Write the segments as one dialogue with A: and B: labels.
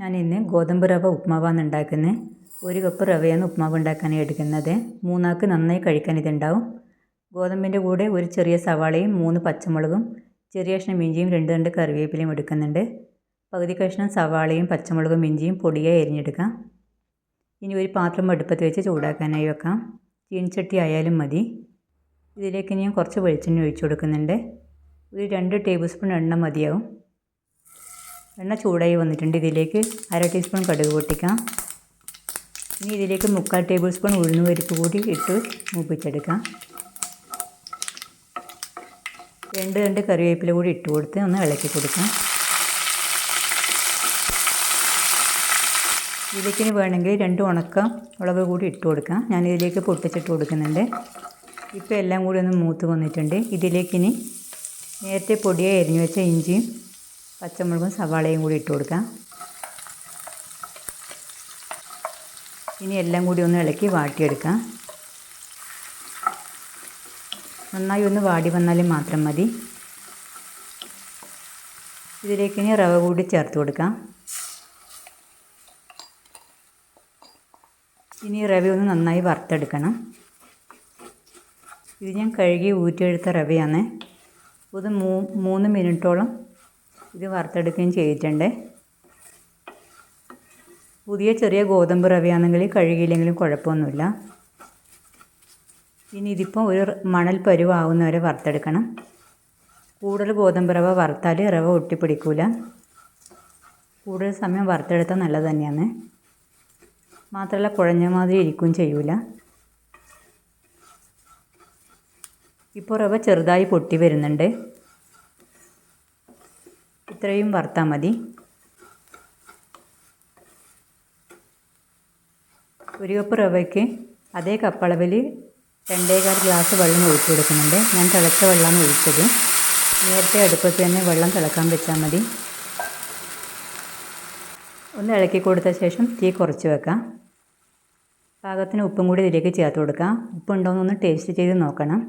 A: ഞാൻ ഇന്ന് ഗോതമ്പ് റവ ഉപ്മാവാണ് ഉണ്ടാക്കുന്നത്. 1 കപ്പ് റവയാണ് ഉപ്മാവ് ഉണ്ടാക്കാനായി എടുക്കുന്നത്. 3 ആൾക്ക് നന്നായി കഴിക്കാൻ ഇതുണ്ടാവും. ഗോതമ്പിൻ്റെ കൂടെ ഒരു ചെറിയ സവാളയും 3 പച്ചമുളകും ചെറിയ കഷ്ണം ഇഞ്ചിയും 2 തണ്ട് കറിവേപ്പിലയും എടുക്കുന്നുണ്ട്. പകുതി കഷ്ണം സവാളയും പച്ചമുളകും ഇഞ്ചിയും പൊടിയായി അരിഞ്ഞെടുക്കാം. ഇനി ഒരു പാത്രം അടുപ്പത്ത് വെച്ച് ചൂടാക്കാനായി വെക്കാം. ചീനച്ചട്ടി ആയാലും മതി. ഇതിലേക്ക് ഞാൻ കുറച്ച് വെളിച്ചെണ്ണ ഒഴിച്ചു കൊടുക്കുന്നുണ്ട്. ഒരു 2 ടേബിൾ സ്പൂൺ എണ്ണ മതിയാവും. എണ്ണ ചൂടായി വന്നിട്ടുണ്ട്. ഇതിലേക്ക് 1/2 ടീസ്പൂൺ കടുക് പൊട്ടിക്കാം. ഇനി ഇതിലേക്ക് 3/4 ടേബിൾ സ്പൂൺ ഉഴുന്ന് പരിപ്പ് കൂടി ഇട്ട് മൂപ്പിച്ചെടുക്കാം. 2 തണ്ട് കറിവേപ്പില കൂടി ഇട്ട് കൊടുത്ത് ഒന്ന് ഇളക്കി കൊടുക്കാം. ഇതിലേക്ക് വേണമെങ്കിൽ 2 ഉണക്ക മുളക് കൂടി ഇട്ട് കൊടുക്കാം. ഞാനിതിലേക്ക് പൊട്ടിച്ചിട്ട് കൊടുക്കുന്നുണ്ട്. ഇപ്പോൾ എല്ലാം കൂടി ഒന്ന് മൂത്ത് വന്നിട്ടുണ്ട്. ഇതിലേക്ക് ഇനി നേരത്തെ പൊടിയായി അരിഞ്ഞു വെച്ച ഇഞ്ചിയും പച്ചമുളകും സവാളയും കൂടി ഇട്ട് കൊടുക്കാം. ഇനി എല്ലാം കൂടി ഒന്ന് ഇളക്കി വാട്ടിയെടുക്കാം. നന്നായി ഒന്ന് വാടി വന്നാലും മാത്രം മതി. ഇതിലേക്ക് ഇനി റവ കൂടി ചേർത്ത് കൊടുക്കാം. ഇനി റവ ഒന്ന് നന്നായി വറുത്തെടുക്കണം. ഇത് ഞാൻ കഴുകി ഊറ്റിയെടുത്ത റവയാണ്. ഇത് 3 മിനിറ്റോളം ഇത് വറുത്തെടുക്കുകയും ചെയ്തിട്ടുണ്ട്. പുതിയ ചെറിയ ഗോതമ്പ് റവയാണെങ്കിൽ കഴുകിയില്ലെങ്കിലും കുഴപ്പമൊന്നുമില്ല. ഇനി ഇതിപ്പോൾ ഒരു മണൽ പരുവാകുന്ന വരെ വറുത്തെടുക്കണം. കൂടുതൽ ഗോതമ്പ് റവ വറുത്താൽ റവ ഒട്ടിപ്പിടിക്കില്ല. കൂടുതൽ സമയം വറുത്തെടുത്താൽ നല്ലത് തന്നെയാണ്. മാത്രമല്ല കുഴഞ്ഞ മാതിരി ഇരിക്കുകയും ചെയ്യൂല. ഇപ്പോൾ റവ ചെറുതായി പൊട്ടി വരുന്നുണ്ട്. ഇത്രയും വറുത്താൽ മതി. 1 കപ്പ് റവയ്ക്ക് അതേ കപ്പളവിൽ 2.25 ഗ്ലാസ് വെള്ളം ഒഴിച്ചു കൊടുക്കുന്നുണ്ട്. ഞാൻ തിളച്ച വെള്ളമാണ് ഒഴിച്ചത്. നേരത്തെ അടുപ്പത്ത് തന്നെ വെള്ളം തിളക്കാൻ വെച്ചാൽ മതി. ഒന്ന് ഇളക്കി കൊടുത്ത ശേഷം തീ കുറച്ച് വെക്കാം. പാകത്തിന് ഉപ്പും കൂടി ഇതിലേക്ക് ചേർത്ത് കൊടുക്കാം. ഉപ്പുണ്ടോയെന്നൊന്ന് ടേസ്റ്റ് ചെയ്ത് നോക്കണം.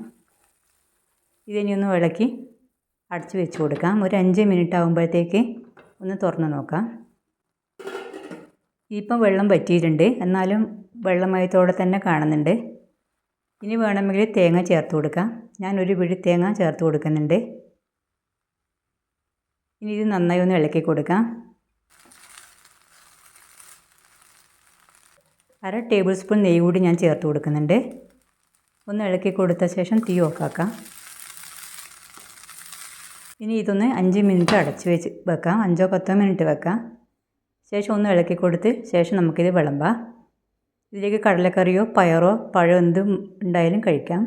A: ഇതിനി ഒന്ന് ഇളക്കി അടച്ച് വെച്ച് കൊടുക്കാം. ഒരു 5 മിനിറ്റ് ആകുമ്പോഴത്തേക്ക് ഒന്ന് തുറന്ന് നോക്കാം. ഇപ്പം വെള്ളം വറ്റിയിട്ടുണ്ട്, എന്നാലും വെള്ളമയത്തോടെ തന്നെ കാണുന്നുണ്ട്. ഇനി വേണമെങ്കിൽ തേങ്ങ ചേർത്ത് കൊടുക്കാം. ഞാൻ ഒരു പിടി തേങ്ങ ചേർത്ത് കൊടുക്കുന്നുണ്ട്. ഇനി ഇത് നന്നായി ഒന്ന് ഇളക്കി കൊടുക്കാം. 1/2 ടേബിൾ സ്പൂൺ നെയ്യ് കൂടി ഞാൻ ചേർത്ത് കൊടുക്കുന്നുണ്ട്. ഒന്ന് ഇളക്കി കൊടുത്ത ശേഷം തീ ഓഫാക്കാം. ഇനി ഇതൊന്ന് 5 മിനിറ്റ് അടച്ച് വെച്ച് വെക്കാം. 5-10 മിനിറ്റ് വെക്കാം. ശേഷം ഒന്ന് ഇളക്കി കൊടുത്ത് ശേഷം നമുക്കിത് വിളമ്പാം. ഇതിലേക്ക് കടലക്കറിയോ പയറോ പഴം എന്തും ഉണ്ടായാലും കഴിക്കാം.